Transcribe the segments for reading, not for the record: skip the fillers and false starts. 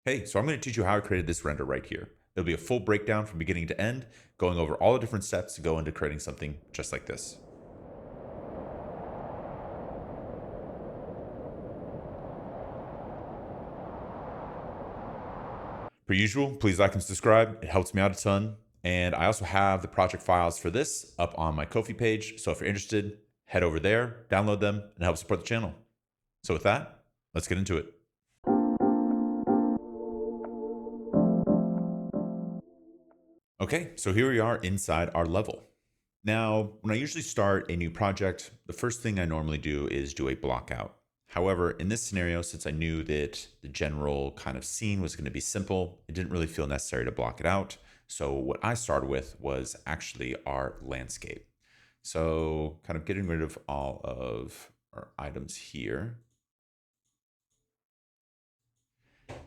Hey, so I'm going to teach you how I created this render right here. There'll be a full breakdown from beginning to end, going over all the different steps to go into creating something just like this. Per usual, please like and subscribe. It helps me out a ton. And I also have the project files for this up on my Ko-fi page. So if you're interested, head over there, download them, and help support the channel. So with that, let's get into it. Okay, so here we are inside our level. Now, when I usually start a new project, the first thing I normally do is do a block out. However, in this scenario, since I knew that the general kind of scene was going to be simple, it didn't really feel necessary to block it out. So what I started with was actually our landscape. So kind of getting rid of all of our items here.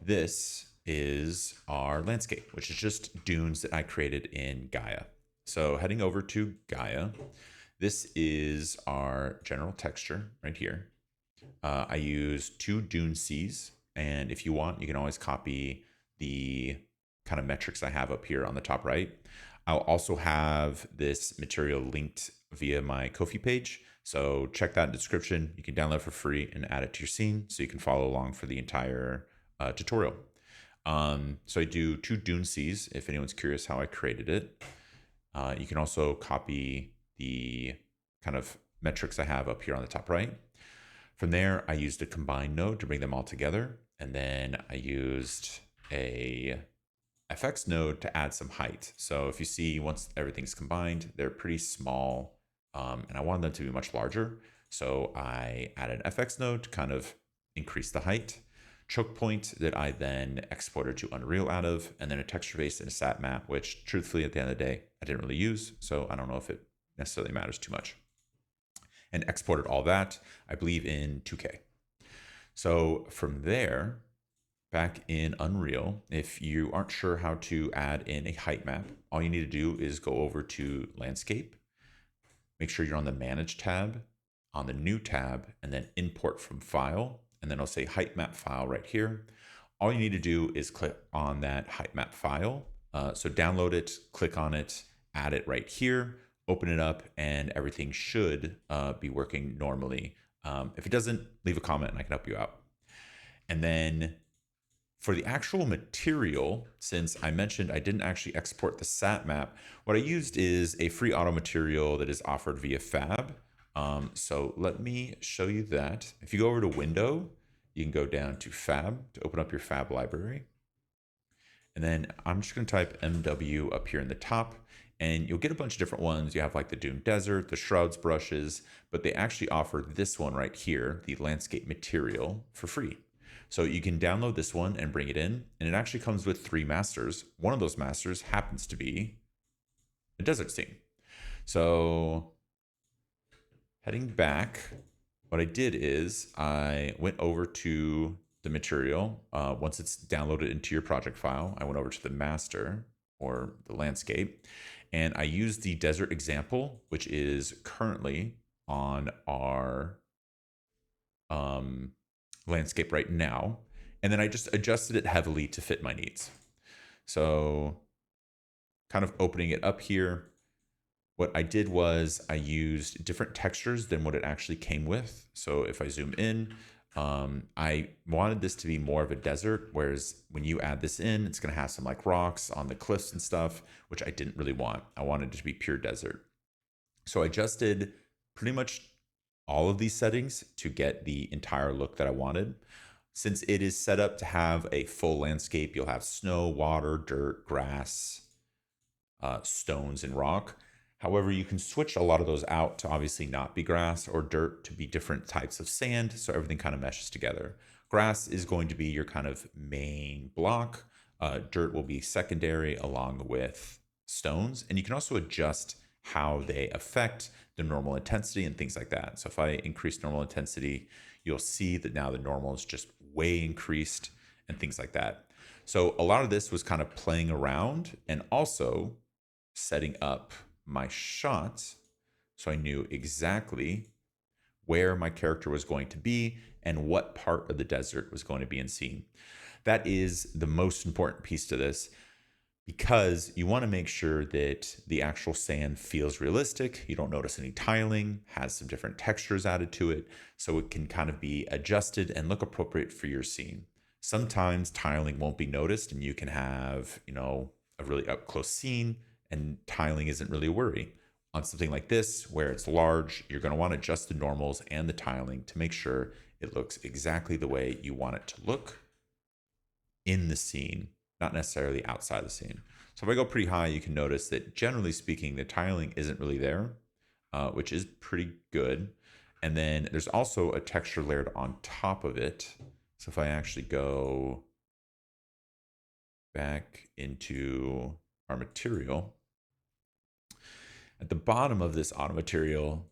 This is our landscape, which is just dunes that I created in Gaia. So heading over to Gaia, this is our general texture right here. I use two dune seas, and if you want, you can always copy the kind of metrics I have up here on the top right. I'll also have this material linked via my Ko-fi page. So check that in the description. You can download for free and add it to your scene so you can follow along for the entire tutorial. So I do two dune seas if anyone's curious how I created it. You can also copy the kind of metrics I have up here on the top right. From there, I used a combine node to bring them all together. And then I used a FX node to add some height. So if you see, once everything's combined, they're pretty small. And I wanted them to be much larger. So I added an FX node to kind of increase the height. Choke point that I then exported to Unreal out of, and then a texture base and a sat map, which truthfully at the end of the day, I didn't really use. So I don't know if it necessarily matters too much. And exported all that, I believe, in 2K. So from there, back in Unreal, if you aren't sure how to add in a height map, all you need to do is go over to Landscape, make sure you're on the Manage tab, on the New tab, and then Import from File, and then I'll say Height Map File right here. All you need to do is click on that height map file. So download it, click on it, add it right here, open it up, and everything should be working normally. If it doesn't, leave a comment and I can help you out. And then for the actual material, since I mentioned I didn't actually export the sat map, what I used is a free auto material that is offered via Fab. So let me show you that. If you go over to Window, you can go down to Fab to open up your Fab library. And then I'm just going to type MW up here in the top, and you'll get a bunch of different ones. You have like the Dune Desert, the Shrouds brushes, but they actually offer this one right here, the landscape material, for free. So you can download this one and bring it in, and it actually comes with 3 masters. One of those masters happens to be a desert scene. So heading back, what I did is I went over to the material. Once it's downloaded into your project file, I went over to the master or the landscape, and I used the desert example, which is currently on our landscape right now. And then I just adjusted it heavily to fit my needs. So kind of opening it up here, what I did was I used different textures than what it actually came with. So if I zoom in, I wanted this to be more of a desert, whereas when you add this in, it's going to have some like rocks on the cliffs and stuff, which I didn't really want. I wanted it to be pure desert. So I adjusted pretty much all of these settings to get the entire look that I wanted. Since it is set up to have a full landscape, you'll have snow, water, dirt, grass, stones, and rock. However, you can switch a lot of those out to obviously not be grass, or dirt to be different types of sand, so everything kind of meshes together. Grass is going to be your kind of main block. Dirt will be secondary along with stones, and you can also adjust how they affect the normal intensity and things like that. So if I increase normal intensity, you'll see that now the normal is just way increased and things like that. So a lot of this was kind of playing around and also setting up my shots so I knew exactly where my character was going to be and what part of the desert was going to be in scene. That is the most important piece to this, because you want to make sure that the actual sand feels realistic. You don't notice any tiling, has some different textures added to it, so it can kind of be adjusted and look appropriate for your scene. Sometimes tiling won't be noticed and you can have, a really up close scene and tiling isn't really a worry. On something like this, where it's large, you're going to want to adjust the normals and the tiling to make sure it looks exactly the way you want it to look in the scene, not necessarily outside the scene. So if I go pretty high, you can notice that generally speaking, the tiling isn't really there, which is pretty good. And then there's also a texture layered on top of it. So if I actually go back into our material, at the bottom of this auto material,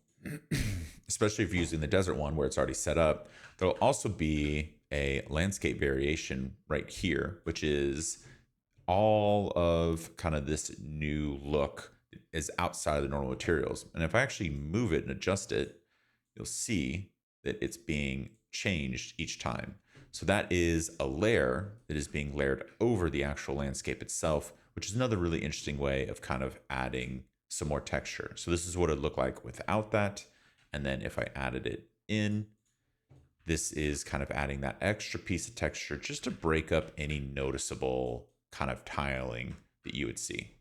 especially if you're using the desert one where it's already set up, there'll also be a landscape variation right here, which is all of kind of this new look is outside of the normal materials. And if I actually move it and adjust it, you'll see that it's being changed each time. So that is a layer that is being layered over the actual landscape itself, which is another really interesting way of kind of adding some more texture. So this is what it looked like without that. And then if I added it in, this is kind of adding that extra piece of texture just to break up any noticeable kind of tiling that you would see.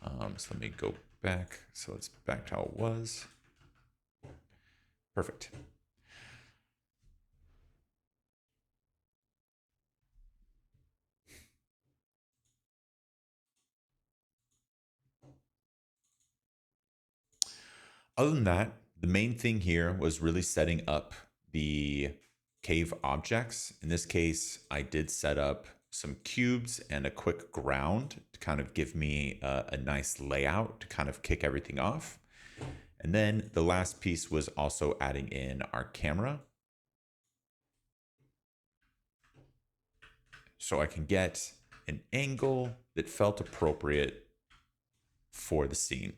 So let me go back. So it's back to how it was. Perfect. Other than that, the main thing here was really setting up the cave objects. In this case, I did set up some cubes and a quick ground to kind of give me a nice layout to kind of kick everything off. And then the last piece was also adding in our camera, so I can get an angle that felt appropriate for the scene.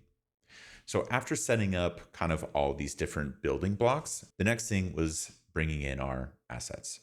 So after setting up kind of all these different building blocks, the next thing was bringing in our assets.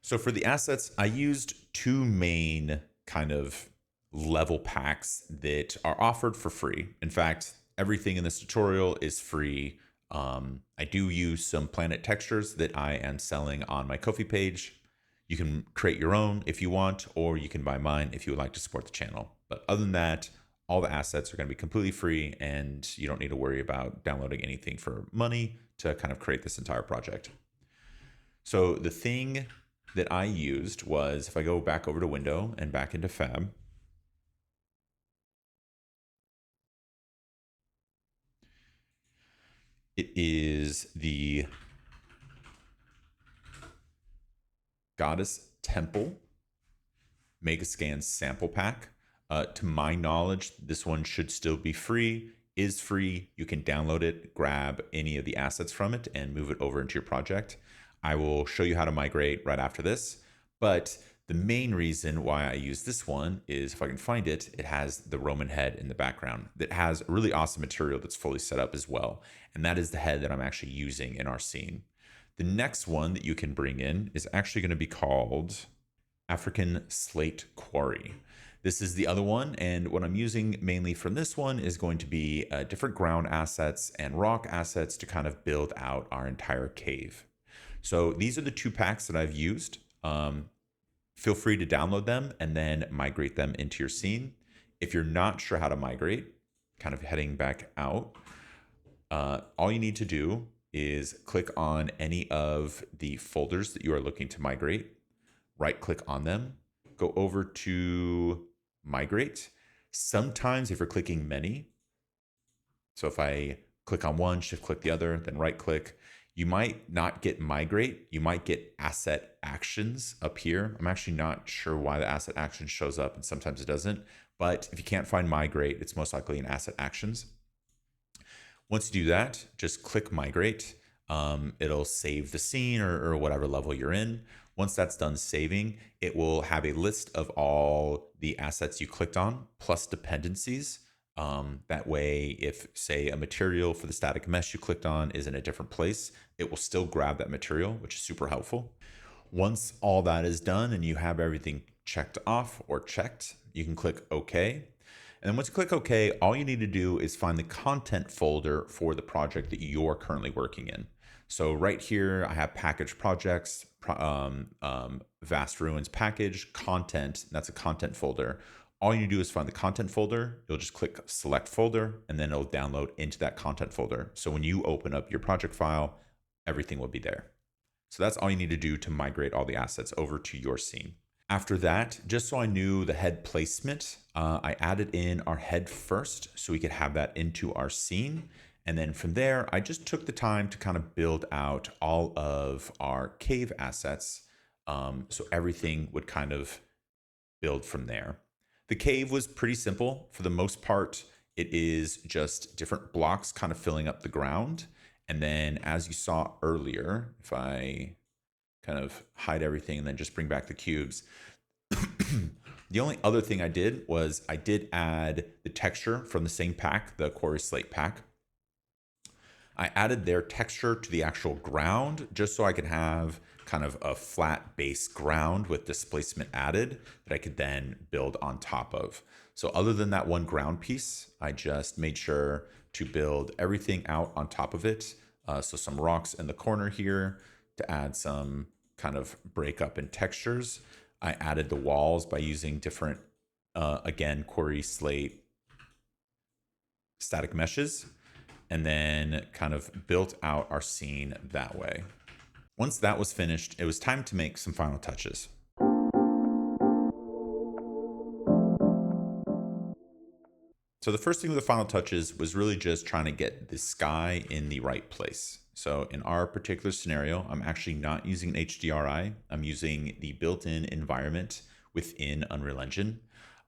So for the assets, I used two main kind of level packs that are offered for free. In fact, everything in this tutorial is free. I do use some planet textures that I am selling on my Ko-fi page. You can create your own if you want, or you can buy mine if you would like to support the channel. But other than that, all the assets are going to be completely free and you don't need to worry about downloading anything for money to kind of create this entire project. So the thing that I used was, if I go back over to Window and back into Fab, it is the Goddess Temple Megascan sample pack. To my knowledge, this one should still be free, is free. You can download it, grab any of the assets from it, and move it over into your project. I will show you how to migrate right after this. But the main reason why I use this one is, if I can find it, it has the Roman head in the background that has a really awesome material that's fully set up as well. And that is the head that I'm actually using in our scene. The next one that you can bring in is actually going to be called African Slate Quarry. This is the other one, and what I'm using mainly from this one is going to be different ground assets and rock assets to kind of build out our entire cave. So these are the two packs that I've used. Feel free to download them and then migrate them into your scene. If you're not sure how to migrate, kind of heading back out, all you need to do is click on any of the folders that you are looking to migrate, right click on them, go over to migrate. Sometimes if you're clicking many, so if I click on one, shift click the other, then right click, you might not get migrate. You might get asset actions up here. I'm actually not sure why the asset action shows up and sometimes it doesn't, but if you can't find migrate, it's most likely in asset actions. Once you do that, just click migrate. It'll save the scene or whatever level you're in. Once that's done saving, it will have a list of all the assets you clicked on plus dependencies That way, if say a material for the static mesh you clicked on is in a different place, it will still grab that material, which is super helpful. Once all that is done and you have everything checked off or checked, you can click OK. And then once you click OK, all you need to do is find the content folder for the project that you're currently working in. So right here, I have package projects, Vast Ruins package, content, that's a content folder. All you do is find the content folder. You'll just click select folder, and then it'll download into that content folder. So when you open up your project file, everything will be there. So that's all you need to do to migrate all the assets over to your scene. After that, just so I knew the head placement, I added in our head first so we could have that into our scene. And then from there, I just took the time to kind of build out all of our cave assets. So everything would kind of build from there. The cave was pretty simple. For the most part, it is just different blocks kind of filling up the ground. And then as you saw earlier, if I kind of hide everything and then just bring back the cubes, the only other thing I did was I did add the texture from the same pack, the Quarry Slate pack. I added their texture to the actual ground just so I could have kind of a flat base ground with displacement added that I could then build on top of. So other than that one ground piece, I just made sure to build everything out on top of it. So some rocks in the corner here to add some kind of breakup in textures. I added the walls by using different, again, Quarry Slate static meshes, and then kind of built out our scene that way. Once that was finished, it was time to make some final touches. So the first thing with the final touches was really just trying to get the sky in the right place. So in our particular scenario, I'm actually not using HDRI. I'm using the built-in environment within Unreal Engine.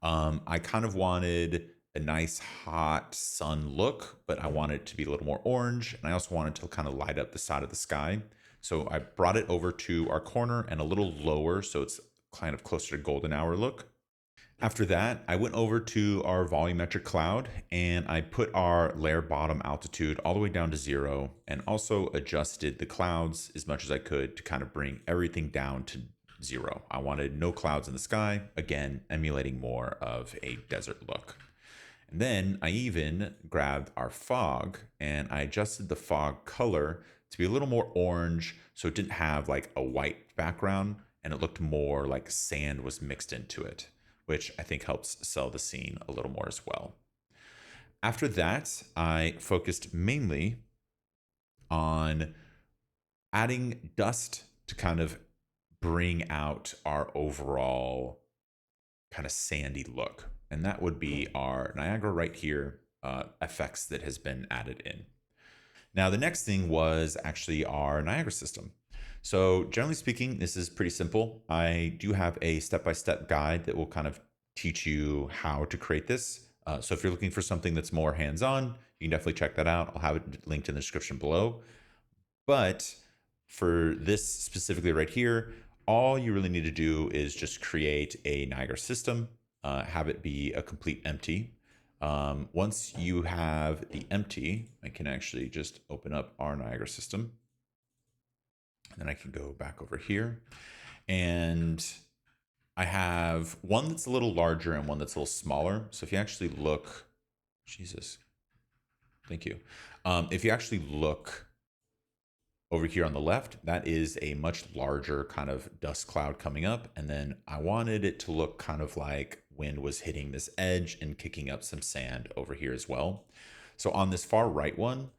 I kind of wanted a nice hot sun look, but I wanted it to be a little more orange. And I also wanted to kind of light up the side of the sky. So I brought it over to our corner and a little lower, so it's kind of closer to golden hour look. After that, I went over to our volumetric cloud and I put our layer bottom altitude all the way down to 0 and also adjusted the clouds as much as I could to kind of bring everything down to 0. I wanted no clouds in the sky, again, emulating more of a desert look. And then I even grabbed our fog and I adjusted the fog color to be a little more orange so it didn't have like a white background and it looked more like sand was mixed into it, which I think helps sell the scene a little more as well. After that, I focused mainly on adding dust to kind of bring out our overall kind of sandy look. And that would be our Niagara right here effects that has been added in. Now, the next thing was actually our Niagara system. So generally speaking, this is pretty simple. I do have a step-by-step guide that will kind of teach you how to create this. So if you're looking for something that's more hands-on, you can definitely check that out. I'll have it linked in the description below. But for this specifically right here, all you really need to do is just create a Niagara system, have it be a complete empty. Once you have the empty, I can actually just open up our Niagara system. And then I can go back over here. And I have one that's a little larger and one that's a little smaller. So if you actually look, Jesus, thank you. If you actually look over here on the left, that is a much larger kind of dust cloud coming up. And then I wanted it to look kind of like wind was hitting this edge and kicking up some sand over here as well. So on this far right one,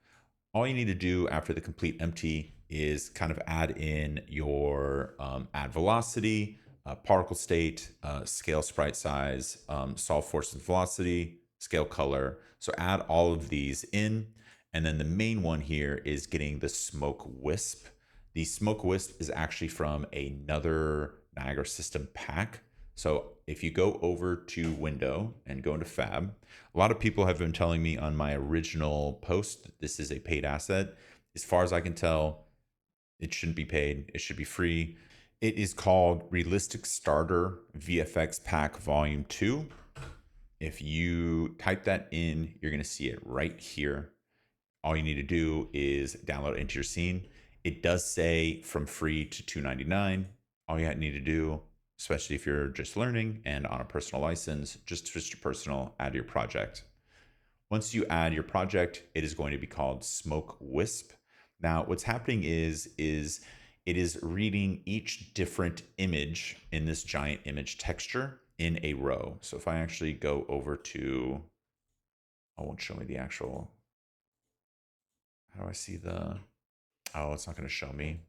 all you need to do after the complete empty is kind of add in your add velocity, particle state, scale sprite size, solve force and velocity, scale color. So add all of these in. And then the main one here is getting the smoke wisp. The smoke wisp is actually from another Niagara system pack. So if you go over to window and go into fab, a lot of people have been telling me on my original post that this is a paid asset. As far as I can tell, it shouldn't be paid. It should be free. It is called Realistic Starter VFX Pack Volume 2. If you type that in, you're going to see it right here. All you need to do is download it into your scene. It does say from free to $2.99. All you need to do, especially if you're just learning and on a personal license, just switch to personal, add your project. Once you add your project, it is going to be called Smoke Wisp. Now, what's happening is it is reading each different image in this giant image texture in a row. So if I actually go over to, oh, it won't show me the actual, how do I see the, oh, it's not going to show me.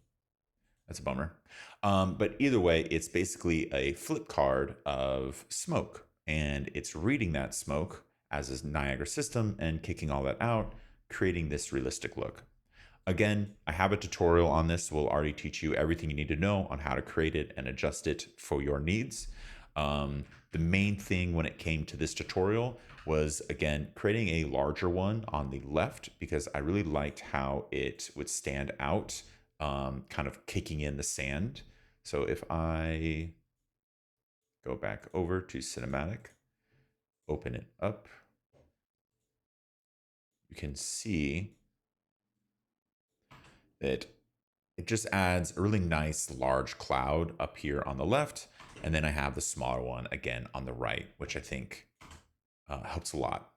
That's a bummer. But either way, it's basically a flip card of smoke, and it's reading that smoke as a Niagara system and kicking all that out, creating this realistic look. Again, I have a tutorial on this. We'll already teach you everything you need to know on how to create it and adjust it for your needs. The main thing when it came to this tutorial was, again, creating a larger one on the left because I really liked how it would stand out, kind of kicking in the sand. So if I go back over to cinematic, open it up, you can see that it just adds a really nice large cloud up here on the left. And then I have the smaller one again on the right, which I think helps a lot.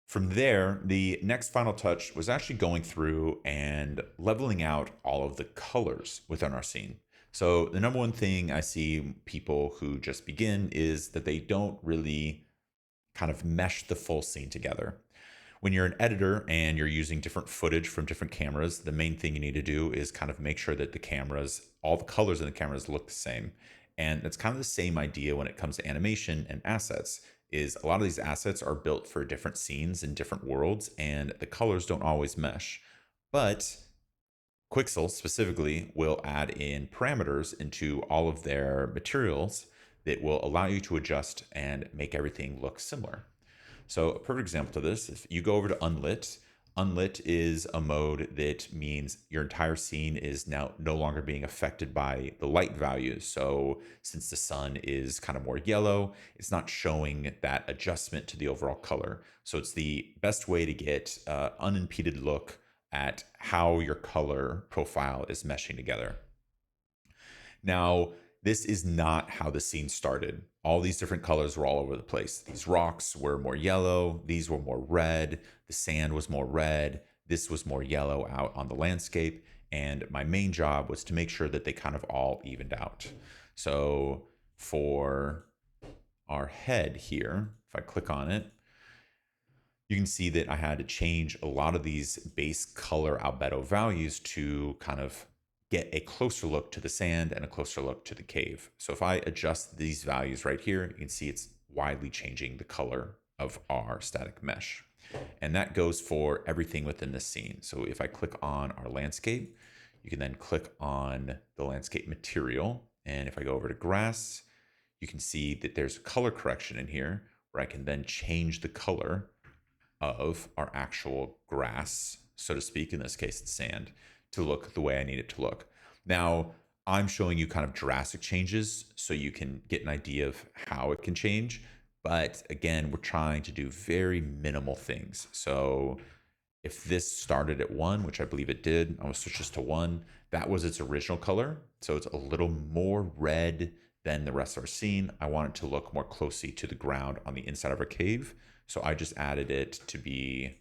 From there, the next final touch was actually going through and leveling out all of the colors within our scene. So the number one thing I see people who just begin is that they don't really kind of mesh the full scene together. When you're an editor and you're using different footage from different cameras, the main thing you need to do is kind of make sure that the cameras, all the colors in the cameras look the same. And that's kind of the same idea when it comes to animation and assets, is a lot of these assets are built for different scenes in different worlds and the colors don't always mesh. But Quixel specifically will add in parameters into all of their materials that will allow you to adjust and make everything look similar. So a perfect example to this, if you go over to Unlit, Unlit is a mode that means your entire scene is now no longer being affected by the light values. So since the sun is kind of more yellow, it's not showing that adjustment to the overall color. So it's the best way to get unimpeded look at how your color profile is meshing together. Now, this is not how the scene started. All these different colors were all over the place. These rocks were more yellow, these were more red, the sand was more red, this was more yellow out on the landscape. And my main job was to make sure that they kind of all evened out. So for our head here, if I click on it, you can see that I had to change a lot of these base color albedo values to kind of get a closer look to the sand and a closer look to the cave. So if I adjust these values right here, you can see it's widely changing the color of our static mesh. And that goes for everything within the scene. So if I click on our landscape, you can then click on the landscape material. And if I go over to grass, you can see that there's a color correction in here where I can then change the color of our actual grass, so to speak, in this case it's sand, to look the way I need it to look. Now, I'm showing you kind of drastic changes so you can get an idea of how it can change. But again, we're trying to do very minimal things. So if this started at 1, which I believe it did, I'm gonna switch this to 1. That was its original color. So it's a little more red than the rest of our scene. I want it to look more closely to the ground on the inside of our cave. So I just added it to be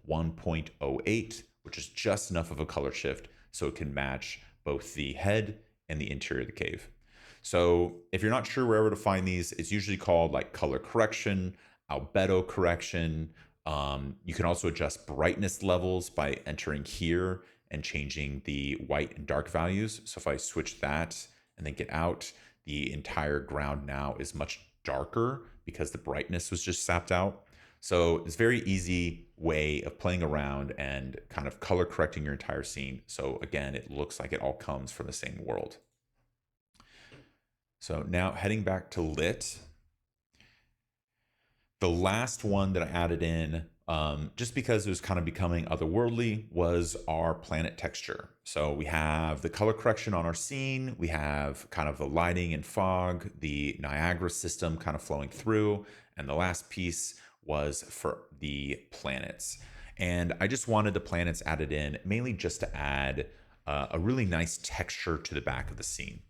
1.08, which is just enough of a color shift so it can match both the head and the interior of the cave. So if you're not sure wherever to find these, it's usually called like color correction, albedo correction. You can also adjust brightness levels by entering here and changing the white and dark values. So if I switch that and then get out, the entire ground now is much darker because the brightness was just sapped out. So it's a very easy way of playing around and kind of color correcting your entire scene. So again, it looks like it all comes from the same world. So now heading back to lit, the last one that I added in just because it was kind of becoming otherworldly, was our planet texture. So we have the color correction on our scene, we have kind of the lighting and fog, the Niagara system kind of flowing through, and the last piece was for the planets. And I just wanted the planets added in mainly just to add a really nice texture to the back of the scene.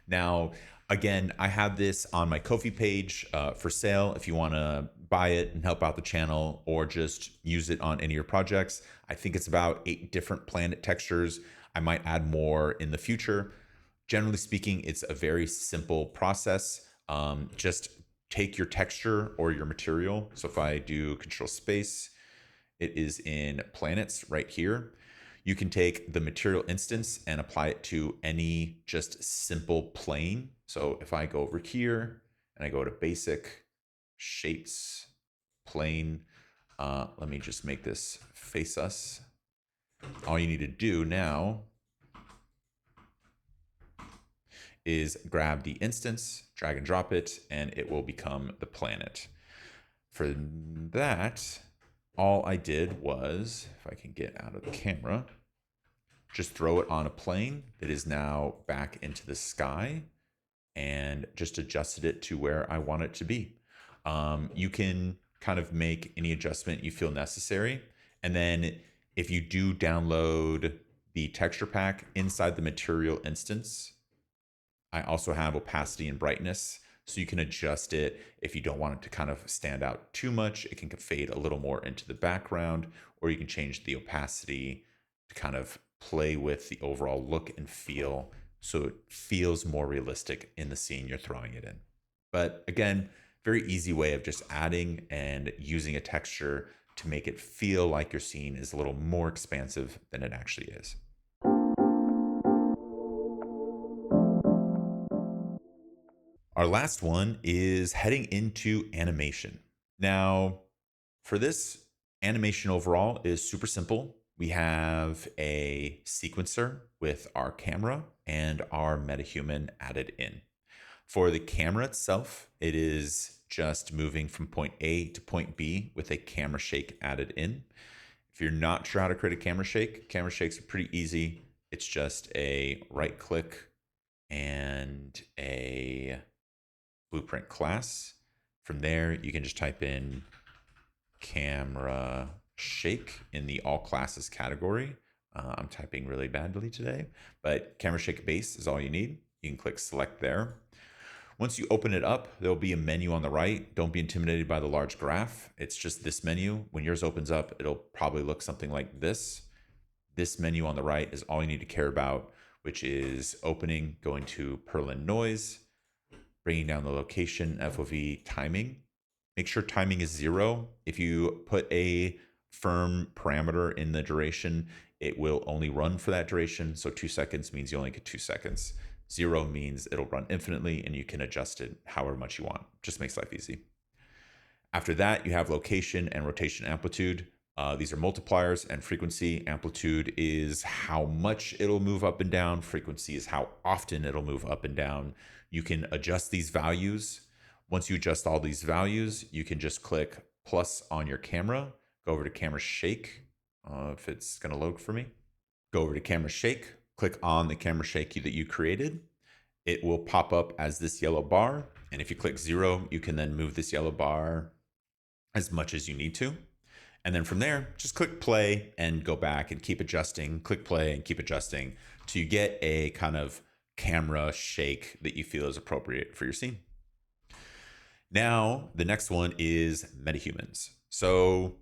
Now, again, I have this on my Ko-fi page for sale if you want to buy it and help out the channel, or just use it on any of your projects. I think it's about 8 different planet textures. I might add more in the future. Generally speaking, it's a very simple process. Just take your texture or your material. So if I do Control Space, it is in planets right here. You can take the material instance and apply it to any just simple plane. So if I go over here and I go to basic shapes, plane, let me just make this face us. All you need to do now is grab the instance, drag and drop it, and it will become the planet. For that, all I did was, if I can get out of the camera, just throw it on a plane that is now back into the sky, and just adjusted it to where I want it to be. You can kind of make any adjustment you feel necessary. And then if you do download the texture pack inside the material instance, I also have opacity and brightness. So you can adjust it if you don't want it to kind of stand out too much. It can fade a little more into the background, or you can change the opacity to kind of play with the overall look and feel so it feels more realistic in the scene you're throwing it in. But again, very easy way of just adding and using a texture to make it feel like your scene is a little more expansive than it actually is. Our last one is heading into animation. Now, for this, animation overall is super simple. We have a sequencer with our camera and our metahuman added in. For the camera itself, it is just moving from point A to point B with a camera shake added in. If you're not sure how to create a camera shakes are pretty easy. It's just a right click and a blueprint class. From there, you can just type in camera shake in the all classes category. I'm typing really badly today, but camera shake base is all you need. You can click select there. Once you open it up, there'll be a menu on the right. Don't be intimidated by the large graph. It's just this menu. When yours opens up, it'll probably look something like this. This menu on the right is all you need to care about, which is opening, going to Perlin noise, bringing down the location, FOV timing. Make sure timing is 0. If you put a firm parameter in the duration, it will only run for that duration. So 2 seconds means you only get 2 seconds. 0 means it'll run infinitely, and you can adjust it however much you want. Just makes life easy. After that, you have location and rotation amplitude. These are multipliers, and frequency. Amplitude is how much it'll move up and down. Frequency is how often it'll move up and down. You can adjust these values. Once you adjust all these values, you can just click plus on your camera, go over to camera shake, if it's gonna load for me. Go over to camera shake, click on the camera shake that you created. It will pop up as this yellow bar. And if you click 0, you can then move this yellow bar as much as you need to. And then from there, just click play and go back and keep adjusting, click play and keep adjusting till you get a kind of camera shake that you feel is appropriate for your scene. Now, the next one is metahumans. So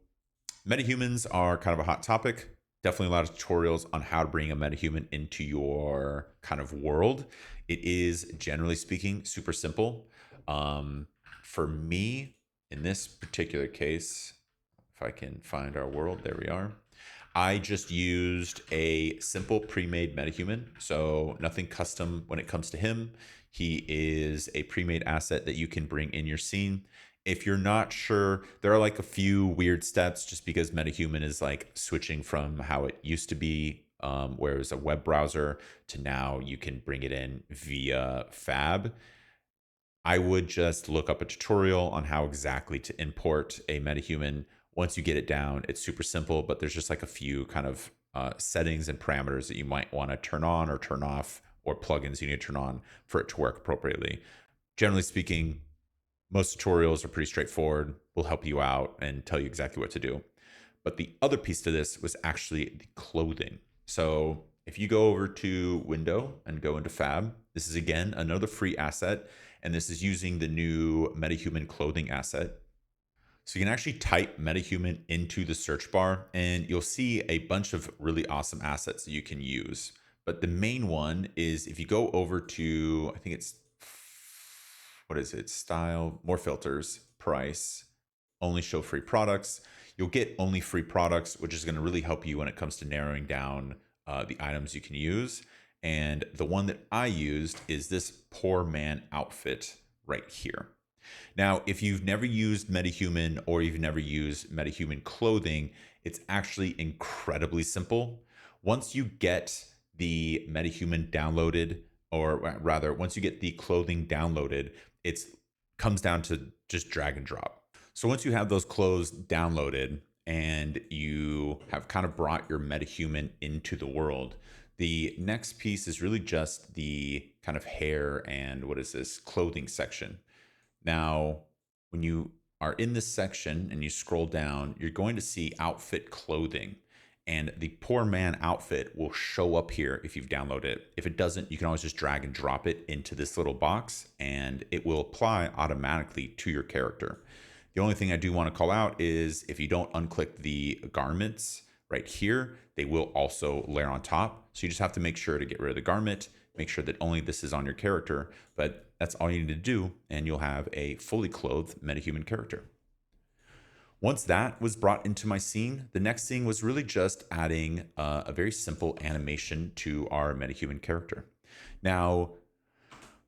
metahumans are kind of a hot topic. Definitely a lot of tutorials on how to bring a metahuman into your kind of world. It is, generally speaking, super simple. For me, in this particular case, if I can find our world, there we are. I just used a simple pre-made metahuman, so nothing custom when it comes to him. He is a pre-made asset that you can bring in your scene. If you're not sure, there are like a few weird steps just because metahuman is like switching from how it used to be, where it was a web browser, to now you can bring it in via Fab. I would just look up a tutorial on how exactly to import a metahuman Once you get it down, it's super simple, but there's just like a few kind of settings and parameters that you might want to turn on or turn off, or plugins you need to turn on for it to work appropriately. Generally speaking, most tutorials are pretty straightforward. We'll help you out and tell you exactly what to do. But the other piece to this was actually the clothing. So if you go over to Window and go into Fab, this is again another free asset, and this is using the new MetaHuman clothing asset. So you can actually type MetaHuman into the search bar, and you'll see a bunch of really awesome assets that you can use. But the main one is if you go over to, I think it's, what is it? Style, more filters, price, only show free products. You'll get only free products, which is going to really help you when it comes to narrowing down the items you can use. And the one that I used is this poor man outfit right here. Now, if you've never used MetaHuman or you've never used MetaHuman clothing, it's actually incredibly simple. Once you get the MetaHuman downloaded, or rather, once you get the clothing downloaded, it comes down to just drag and drop. So once you have those clothes downloaded and you have kind of brought your MetaHuman into the world, the next piece is really just the kind of hair and what is this, clothing section. Now, when you are in this section and you scroll down, you're going to see outfit clothing, and the poor man outfit will show up here if you've downloaded it. If it doesn't, you can always just drag and drop it into this little box and it will apply automatically to your character. The only thing I do want to call out is if you don't unclick the garments right here, they will also layer on top. So you just have to make sure to get rid of the garment, make sure that only this is on your character, but that's all you need to do, and you'll have a fully clothed MetaHuman character. Once that was brought into my scene, the next thing was really just adding a very simple animation to our MetaHuman character. Now,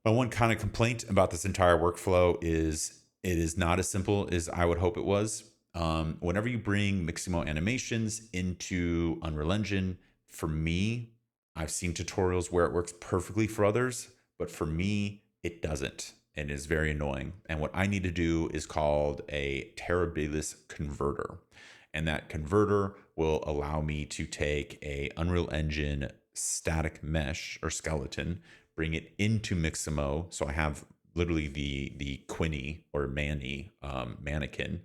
my one kind of complaint about this entire workflow is it is not as simple as I would hope it was. Whenever you bring Mixamo animations into Unreal Engine, for me, I've seen tutorials where it works perfectly for others, but for me, it doesn't, and is very annoying. And what I need to do is called a Terabilis converter. And that converter will allow me to take a Unreal Engine static mesh or skeleton, bring it into Mixamo. So I have literally the Quinny or Manny mannequin,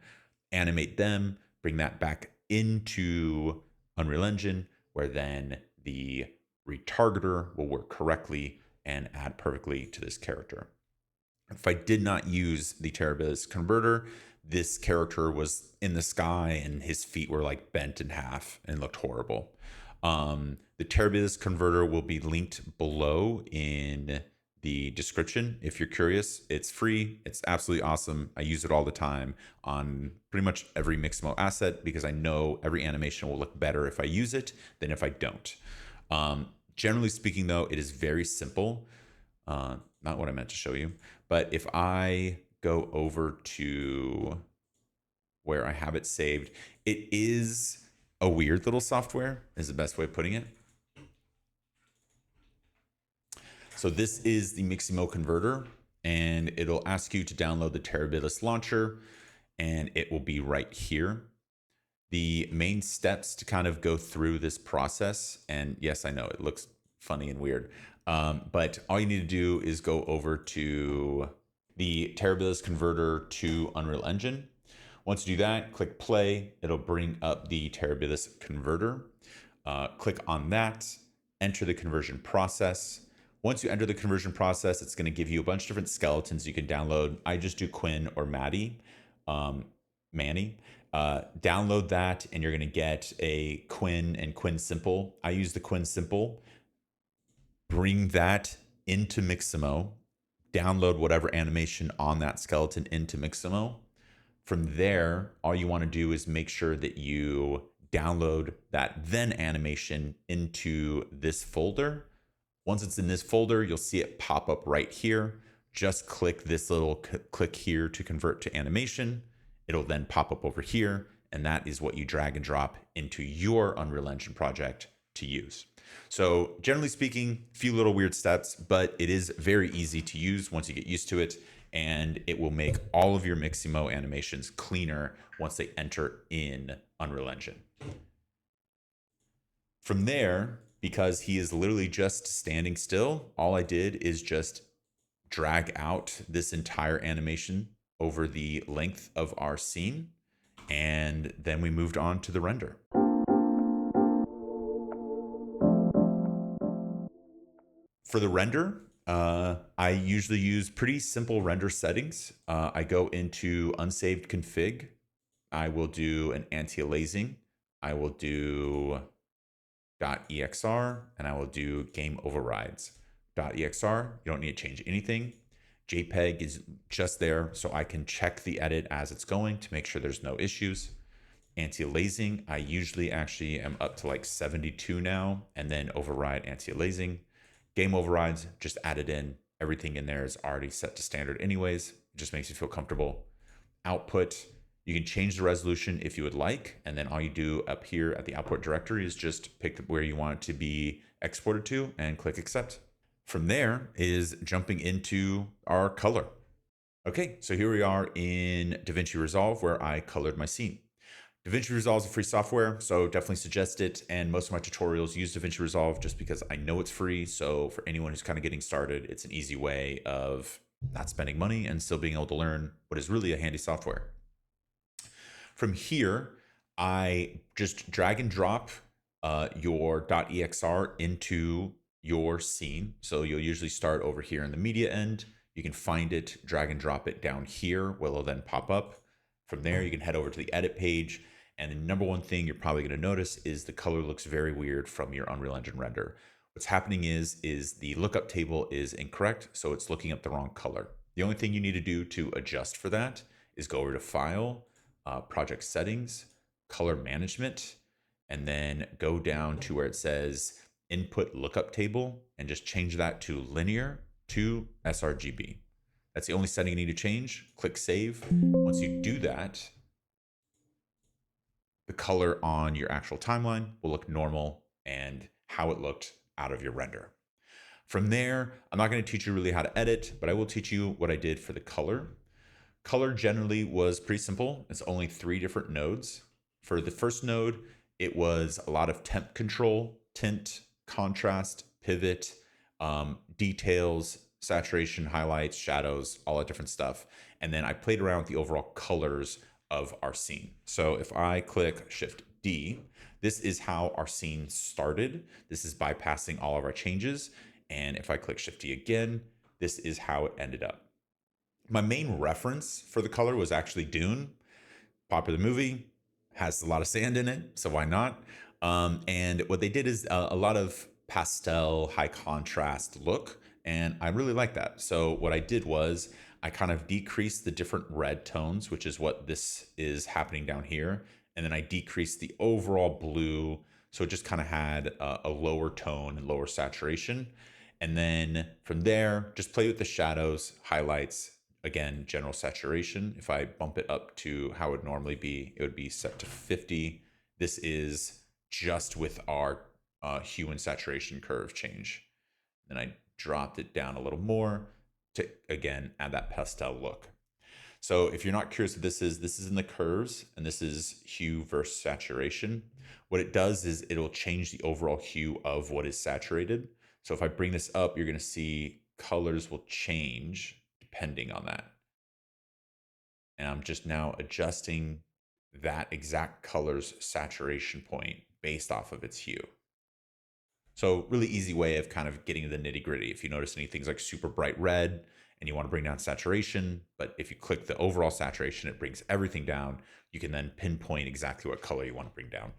animate them, bring that back into Unreal Engine, where then the retargeter will work correctly and add perfectly to this character. If I did not use the Terabilis converter, this character was in the sky and his feet were like bent in half and looked horrible. The Terabilis converter will be linked below in the description if you're curious. It's free. It's absolutely awesome. I use it all the time on pretty much every Mixamo asset because I know every animation will look better if I use it than if I don't. Generally speaking, though, it is very simple. Not what I meant to show you, but if I go over to where I have it saved, it is a weird little software, is the best way of putting it. So this is the Mixamo converter, and it'll ask you to download the Terabilis launcher, and it will be right here. The main steps to kind of go through this process, and yes, I know it looks funny and weird, but all you need to do is go over to the Terabilis converter to Unreal Engine. Once you do that, click play. It'll bring up the Terabilis converter. Click on that, enter the conversion process. Once you enter the conversion process, it's going to give you a bunch of different skeletons you can download. I just do Quinn or Manny. Download that, and you're going to get a Quinn and Quinn Simple. I use the Quinn Simple. Bring that into Mixamo. Download whatever animation on that skeleton into Mixamo. From there, all you want to do is make sure that you download that then animation into this folder. Once it's in this folder, you'll see it pop up right here. Just click this little click here to convert to animation. It'll then pop up over here, and that is what you drag and drop into your Unreal Engine project to use. So generally speaking, a few little weird steps, but it is very easy to use once you get used to it. and it will make all of your Mixamo animations cleaner once they enter in Unreal Engine. From there, because he is literally just standing still, all I did is just drag out this entire animation over the length of our scene, and then we moved on to the render. For the render, I usually use pretty simple render settings. I go into unsaved config. I will do an anti-aliasing. I will do .exr, and I will do game overrides. .exr, you don't need to change anything. JPEG is just there so I can check the edit as it's going to make sure there's no issues. Anti-aliasing, I usually actually am up to like 72 now, and then override anti-aliasing. Game overrides, just added in. Everything in there is already set to standard anyways. It just makes you feel comfortable. Output, you can change the resolution if you would like, and then all you do up here at the output directory is just pick where you want it to be exported to and click accept. From there is jumping into our color. Okay, so here we are in DaVinci Resolve where I colored my scene. DaVinci Resolve is a free software, so definitely suggest it. And most of my tutorials use DaVinci Resolve just because I know it's free. So for anyone who's kind of getting started, it's an easy way of not spending money and still being able to learn what is really a handy software. From here, I just drag and drop your .exr into your scene. So you'll usually start over here in the media end. You can find it, drag and drop it down here, where it'll then pop up. From there, you can head over to the edit page. And the number one thing you're probably going to notice is the color looks very weird from your Unreal Engine render. What's happening is the lookup table is incorrect, so it's looking up the wrong color. The only thing you need to do to adjust for that is go over to File, Project Settings, Color Management, and then go down to where it says Input Lookup Table and just change that to Linear to sRGB. That's the only setting you need to change. Click Save. Once you do that, the color on your actual timeline will look normal and how it looked out of your render. From there, I'm not going to teach you really how to edit, but I will teach you what I did for the color. Color generally was pretty simple. It's only 3 different nodes. For the first node, it was a lot of temp control, tint, contrast, pivot, details, saturation, highlights, shadows, all that different stuff. And then I played around with the overall colors of our scene. So if I click Shift D, this is how our scene started. This is bypassing all of our changes. And if I click Shift D again, this is how it ended up. My main reference for the color was actually Dune. Popular movie, has a lot of sand in it, so why not? And what they did is a lot of pastel, high contrast look, and I really like that. So what I did was I kind of decreased the different red tones, which is what this is happening down here, and then I decreased the overall blue, so it just kind of had a lower tone and lower saturation. And then from there, just play with the shadows, highlights, again, general saturation. If I bump it up to how it would normally be, it would be set to 50. This is just with our hue and saturation curve change. Then I dropped it down a little more to, again, add that pastel look. So if you're not curious what this is in the curves, and this is hue versus saturation. What it does is it'll change the overall hue of what is saturated. So if I bring this up, you're going to see colors will change depending on that. And I'm just now adjusting that exact color's saturation point based off of its hue. So really easy way of kind of getting to the nitty gritty. If you notice any things like super bright red and you want to bring down saturation, but if you click the overall saturation, it brings everything down. You can then pinpoint exactly what color you want to bring down.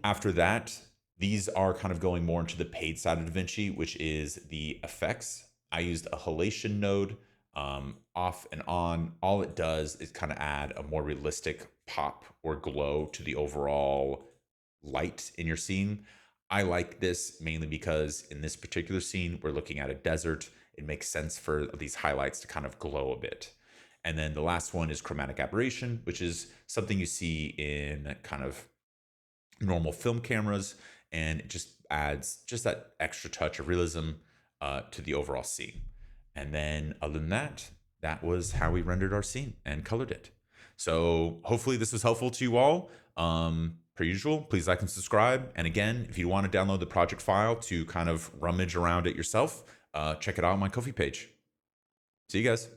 After that, these are kind of going more into the paid side of DaVinci, which is the effects. I used a halation node, off and on. All it does is kind of add a more realistic pop or glow to the overall light in your scene. I like this mainly because in this particular scene, we're looking at a desert. It makes sense for these highlights to kind of glow a bit. And then the last one is chromatic aberration, which is something you see in kind of normal film cameras, and it just adds just that extra touch of realism to the overall scene. And then other than that, that was how we rendered our scene and colored it. So hopefully this was helpful to you all. Per usual, please like and subscribe. And again, if you want to download the project file to kind of rummage around it yourself, check it out on my Ko-fi page. See you guys.